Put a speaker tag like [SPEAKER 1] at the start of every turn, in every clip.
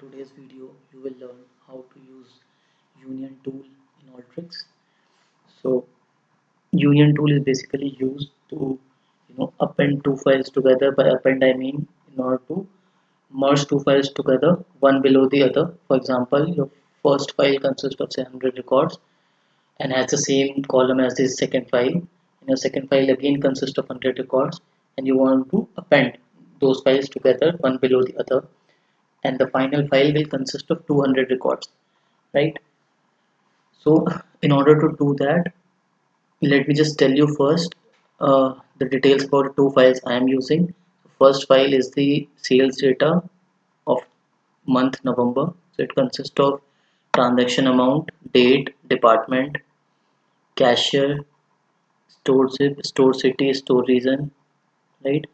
[SPEAKER 1] today's video you will learn how to use union tool in Alteryx. So union tool is basically used to append two files together. By append I mean in order to merge two files together one below the other. For example, your first file consists of say 100 records and has the same column as the second file, and your second file again consists of 100 records, and you want to append those files together one below the other, and the final file will consist of 200 records, right? So in order to do that, let me just tell you first the details about the two files I am using. First file is the sales data of month November. So it consists of transaction amount, date, department, cashier, store zip, store city, store region, right?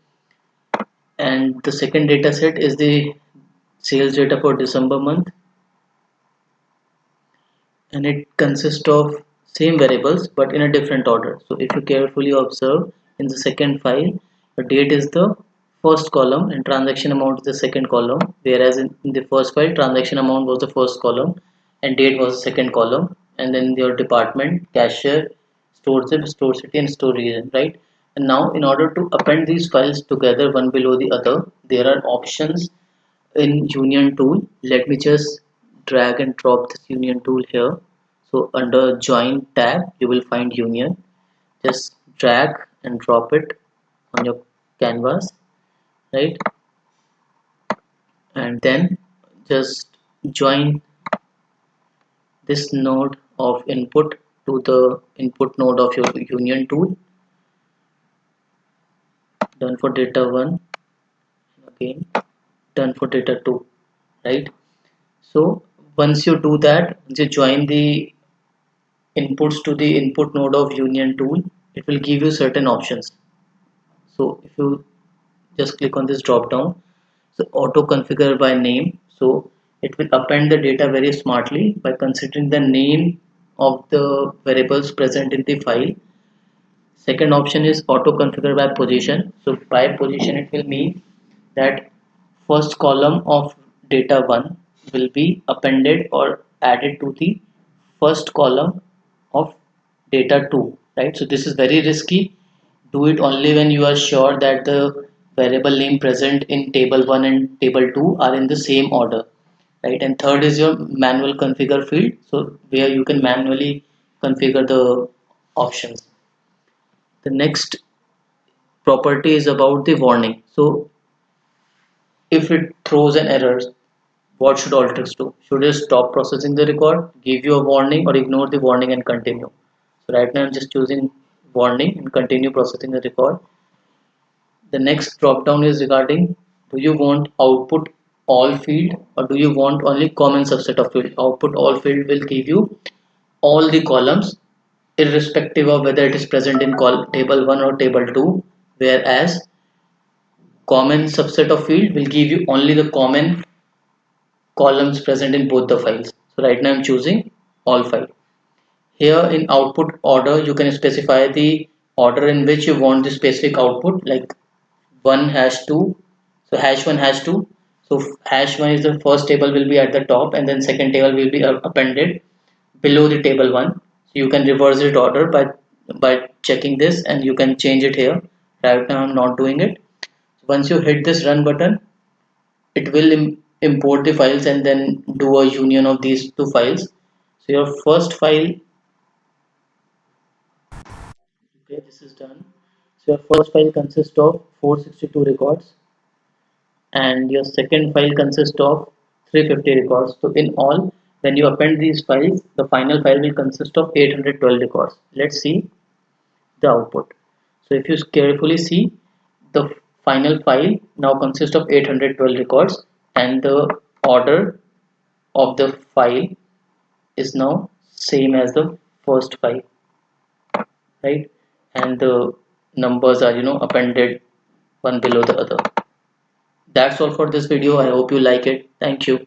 [SPEAKER 1] And the second data set is the sales data for December month, and it consists of same variables but in a different order. So if you carefully observe, in the second file the date is the first column and transaction amount is the second column, whereas in the first file transaction amount was the first column and date was the second column, and then your department, cashier, store zip, store city, and store region, right? And now in order to append these files together one below the other, there are options in union tool. Let me just drag and drop this union tool here. So under join tab you will find union. Just drag and drop it on your canvas, right? And then just join this node of input to the input node of your union tool. Done for data 1, again done for data 2, right? So once you do that, once you join the inputs to the input node of union tool, it will give you certain options. So if you just click on this drop down, so auto configure by name, so it will append the data very smartly by considering the name of the variables present in the file. Second option is auto configure by position. So by position it will mean that first column of data 1 will be appended or added to the first column of data 2, right? So this is very risky. Do it only when you are sure that the variable name present in table 1 and table 2 are in the same order, right? And third is your manual configure field, so where you can manually configure the options. The next property is about the warning. So if it throws an error, what should Alteryx do? Should it stop processing the record, give you a warning, or ignore the warning and continue? So right now I'm just choosing warning and continue processing the record. The next drop down is regarding, do you want output all field or do you want only common subset of field? Output all field will give you all the columns irrespective of whether it is present in table 1 or table 2, whereas common subset of field will give you only the common columns present in both the files. So right now I'm choosing all file. Here in output order you can specify the order in which you want the specific output, like 1 hash 2, so hash 1 hash 2, so hash 1 is the first table will be at the top and then second table will be appended below the table 1. So you can reverse it order by checking this, and you can change it here. Right now I'm not doing it. Once you hit this run button, it will import the files and then do a union of these two files. So your first file, okay, this is done. So your first file consists of 462 records and your second file consists of 350 records. So in all, when you append these files, the final file will consist of 812 records. Let's see the output. So if you carefully see, the final file now consists of 812 records and the order of the file is now same as the first file, right? And the numbers are appended one below the other. That's all for this video. I hope you like it. Thank you.